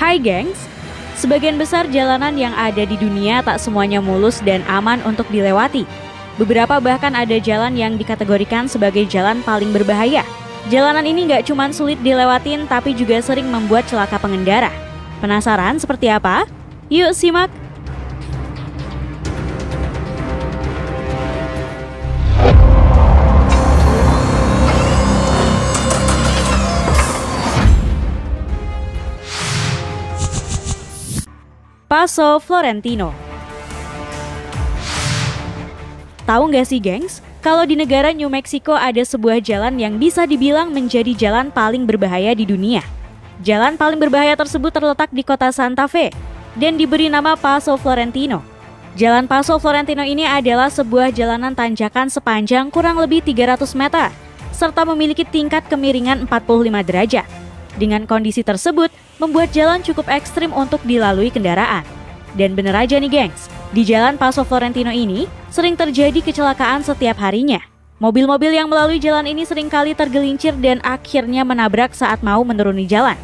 Hai gengs, sebagian besar jalanan yang ada di dunia tak semuanya mulus dan aman untuk dilewati. Beberapa bahkan ada jalan yang dikategorikan sebagai jalan paling berbahaya. Jalanan ini gak cuma sulit dilewatin tapi juga sering membuat celaka pengendara. Penasaran seperti apa? Yuk simak! Paso Florentino. Tahu nggak sih gengs, kalau di negara New Mexico ada sebuah jalan yang bisa dibilang menjadi jalan paling berbahaya di dunia. Jalan paling berbahaya tersebut terletak di kota Santa Fe dan diberi nama Paso Florentino. Jalan Paso Florentino ini adalah sebuah jalanan tanjakan sepanjang kurang lebih 300 meter serta memiliki tingkat kemiringan 45 derajat. Dengan kondisi tersebut, membuat jalan cukup ekstrim untuk dilalui kendaraan. Dan bener aja nih gengs, di jalan Paso Florentino ini sering terjadi kecelakaan setiap harinya. Mobil-mobil yang melalui jalan ini seringkali tergelincir dan akhirnya menabrak saat mau menuruni jalan.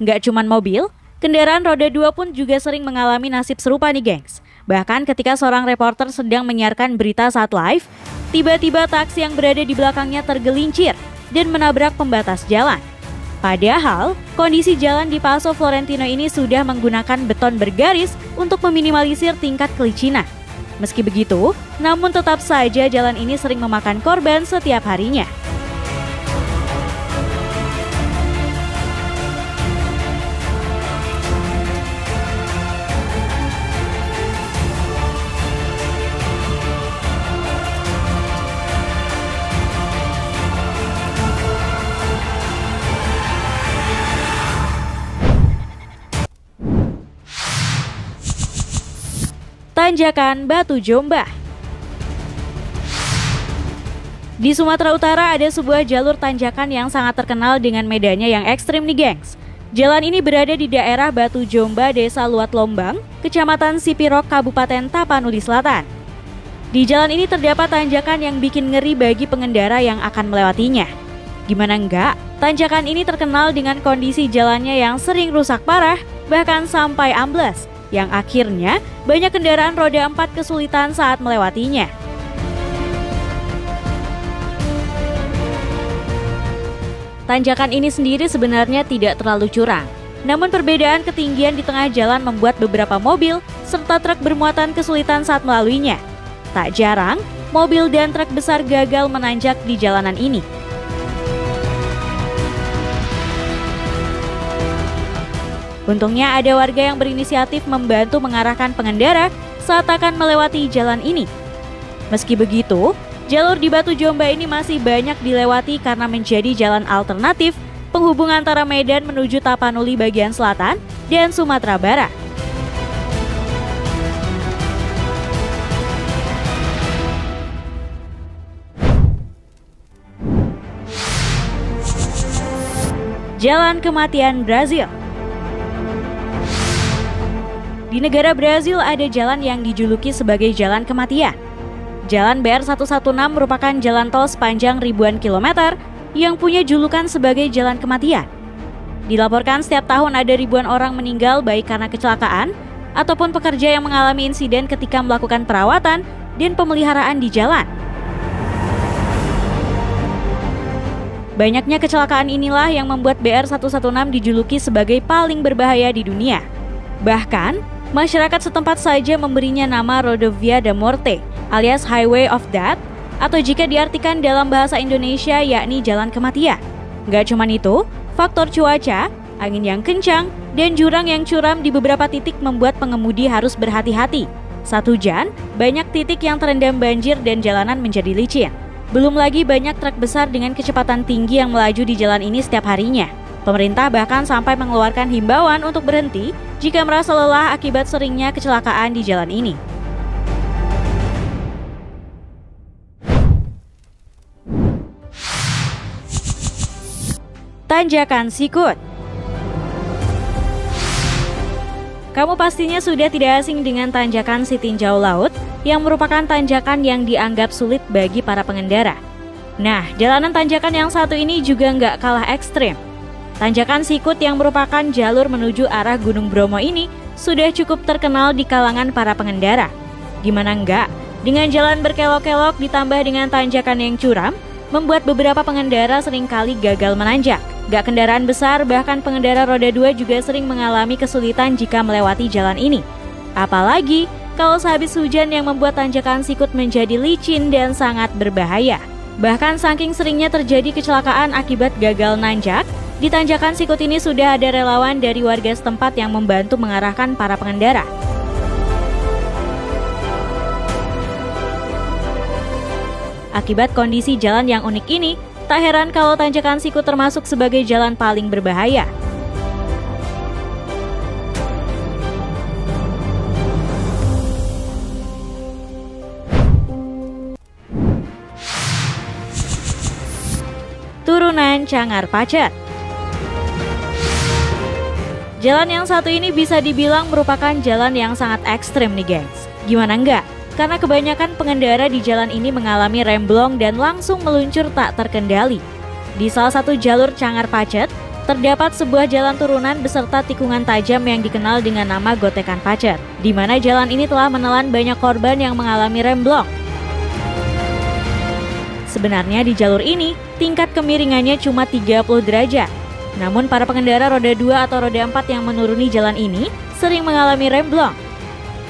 Nggak cuman mobil, kendaraan roda 2 pun juga sering mengalami nasib serupa nih gengs. Bahkan ketika seorang reporter sedang menyiarkan berita saat live, tiba-tiba taksi yang berada di belakangnya tergelincir dan menabrak pembatas jalan. Padahal, kondisi jalan di Paso Florentino ini sudah menggunakan beton bergaris untuk meminimalisir tingkat kelicinan. Meski begitu, namun tetap saja jalan ini sering memakan korban setiap harinya. Tanjakan Batu Jombah. Di Sumatera Utara ada sebuah jalur tanjakan yang sangat terkenal dengan medannya yang ekstrim nih gengs. Jalan ini berada di daerah Batu Jombah, Desa Luat Lombang, Kecamatan Sipirok, Kabupaten Tapanuli Selatan. Di jalan ini terdapat tanjakan yang bikin ngeri bagi pengendara yang akan melewatinya. Gimana enggak, tanjakan ini terkenal dengan kondisi jalannya yang sering rusak parah, bahkan sampai ambles, yang akhirnya banyak kendaraan roda 4 kesulitan saat melewatinya. Tanjakan ini sendiri sebenarnya tidak terlalu curam, namun perbedaan ketinggian di tengah jalan membuat beberapa mobil serta truk bermuatan kesulitan saat melaluinya. Tak jarang, mobil dan truk besar gagal menanjak di jalanan ini. Untungnya ada warga yang berinisiatif membantu mengarahkan pengendara saat akan melewati jalan ini. Meski begitu, jalur di Batu Jombah ini masih banyak dilewati karena menjadi jalan alternatif penghubung antara Medan menuju Tapanuli bagian selatan dan Sumatera Barat. Jalan Kematian Brazil. Di negara Brazil ada jalan yang dijuluki sebagai Jalan Kematian. Jalan BR-116 merupakan jalan tol sepanjang ribuan kilometer yang punya julukan sebagai Jalan Kematian. Dilaporkan setiap tahun ada ribuan orang meninggal baik karena kecelakaan ataupun pekerja yang mengalami insiden ketika melakukan perawatan dan pemeliharaan di jalan. Banyaknya kecelakaan inilah yang membuat BR-116 dijuluki sebagai paling berbahaya di dunia. Bahkan, masyarakat setempat saja memberinya nama Rodovia da Morte alias Highway of Death, atau jika diartikan dalam bahasa Indonesia yakni Jalan Kematian. Gak cuman itu, faktor cuaca, angin yang kencang, dan jurang yang curam di beberapa titik membuat pengemudi harus berhati-hati. Saat hujan, banyak titik yang terendam banjir dan jalanan menjadi licin. Belum lagi banyak truk besar dengan kecepatan tinggi yang melaju di jalan ini setiap harinya. Pemerintah bahkan sampai mengeluarkan himbauan untuk berhenti jika merasa lelah akibat seringnya kecelakaan di jalan ini. Tanjakan Sikut. Kamu pastinya sudah tidak asing dengan tanjakan Sitinjau Laut yang merupakan tanjakan yang dianggap sulit bagi para pengendara. Nah, jalanan tanjakan yang satu ini juga nggak kalah ekstrim. Tanjakan Sikut yang merupakan jalur menuju arah Gunung Bromo ini sudah cukup terkenal di kalangan para pengendara. Gimana enggak? Dengan jalan berkelok-kelok ditambah dengan tanjakan yang curam, membuat beberapa pengendara seringkali gagal menanjak. Gak kendaraan besar, bahkan pengendara roda 2 juga sering mengalami kesulitan jika melewati jalan ini. Apalagi kalau sehabis hujan yang membuat tanjakan Sikut menjadi licin dan sangat berbahaya. Bahkan saking seringnya terjadi kecelakaan akibat gagal nanjak, di tanjakan Sikut ini sudah ada relawan dari warga setempat yang membantu mengarahkan para pengendara. Akibat kondisi jalan yang unik ini, tak heran kalau tanjakan Sikut termasuk sebagai jalan paling berbahaya. Turunan Cangar Pacet. Jalan yang satu ini bisa dibilang merupakan jalan yang sangat ekstrim nih gengs. Gimana enggak? Karena kebanyakan pengendara di jalan ini mengalami remblong dan langsung meluncur tak terkendali. Di salah satu jalur Cangar Pacet, terdapat sebuah jalan turunan beserta tikungan tajam yang dikenal dengan nama Gotekan Pacet, di mana jalan ini telah menelan banyak korban yang mengalami remblong. Sebenarnya di jalur ini, tingkat kemiringannya cuma 30 derajat. Namun para pengendara roda 2 atau roda 4 yang menuruni jalan ini sering mengalami remblong.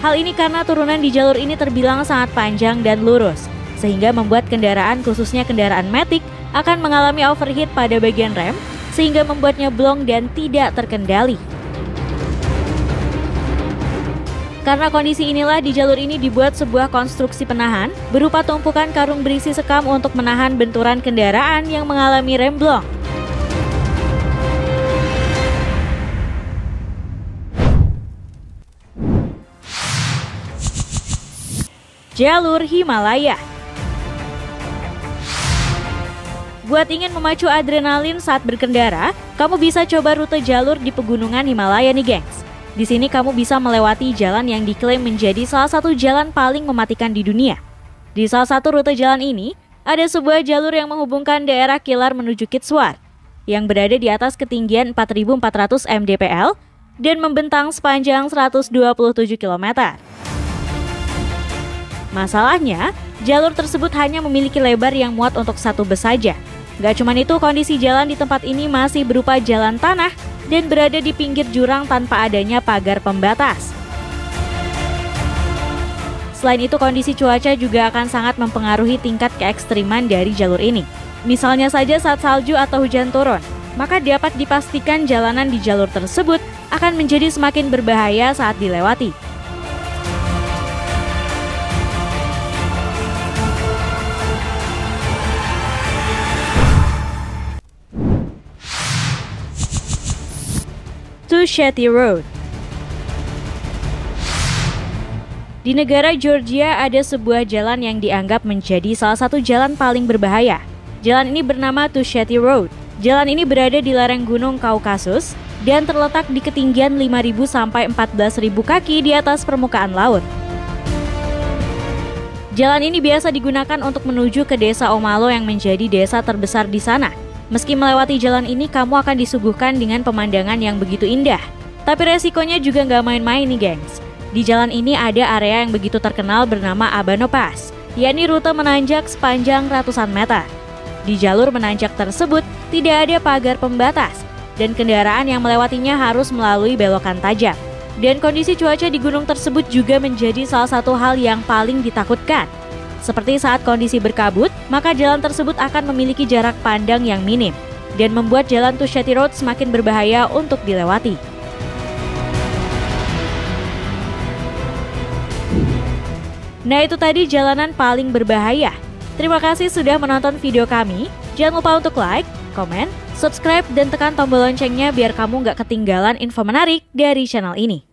Hal ini karena turunan di jalur ini terbilang sangat panjang dan lurus, sehingga membuat kendaraan khususnya kendaraan matic akan mengalami overheat pada bagian rem, sehingga membuatnya blong dan tidak terkendali. Karena kondisi inilah di jalur ini dibuat sebuah konstruksi penahan berupa tumpukan karung berisi sekam untuk menahan benturan kendaraan yang mengalami remblong. Jalur Himalaya. Buat ingin memacu adrenalin saat berkendara, kamu bisa coba rute jalur di pegunungan Himalaya nih gengs. Di sini kamu bisa melewati jalan yang diklaim menjadi salah satu jalan paling mematikan di dunia. Di salah satu rute jalan ini, ada sebuah jalur yang menghubungkan daerah Kilar menuju Kitswar, yang berada di atas ketinggian 4.400 mdpl dan membentang sepanjang 127 km. Masalahnya, jalur tersebut hanya memiliki lebar yang muat untuk satu bus saja. Gak cuman itu, kondisi jalan di tempat ini masih berupa jalan tanah dan berada di pinggir jurang tanpa adanya pagar pembatas. Selain itu, kondisi cuaca juga akan sangat mempengaruhi tingkat keekstriman dari jalur ini. Misalnya saja saat salju atau hujan turun, maka dapat dipastikan jalanan di jalur tersebut akan menjadi semakin berbahaya saat dilewati. Tusheti Road. Di negara Georgia ada sebuah jalan yang dianggap menjadi salah satu jalan paling berbahaya. Jalan ini bernama Tusheti Road. Jalan ini berada di lereng Gunung Kaukasus dan terletak di ketinggian 5.000 sampai 14.000 kaki di atas permukaan laut. Jalan ini biasa digunakan untuk menuju ke desa Omalo yang menjadi desa terbesar di sana. Meski melewati jalan ini, kamu akan disuguhkan dengan pemandangan yang begitu indah. Tapi resikonya juga nggak main-main nih gengs. Di jalan ini ada area yang begitu terkenal bernama Abano Pass, yakni rute menanjak sepanjang ratusan meter. Di jalur menanjak tersebut tidak ada pagar pembatas, dan kendaraan yang melewatinya harus melalui belokan tajam. Dan kondisi cuaca di gunung tersebut juga menjadi salah satu hal yang paling ditakutkan. Seperti saat kondisi berkabut, maka jalan tersebut akan memiliki jarak pandang yang minim dan membuat jalan Tusheti Road semakin berbahaya untuk dilewati. Nah itu tadi jalanan paling berbahaya. Terima kasih sudah menonton video kami. Jangan lupa untuk like, komen, subscribe, dan tekan tombol loncengnya biar kamu nggak ketinggalan info menarik dari channel ini.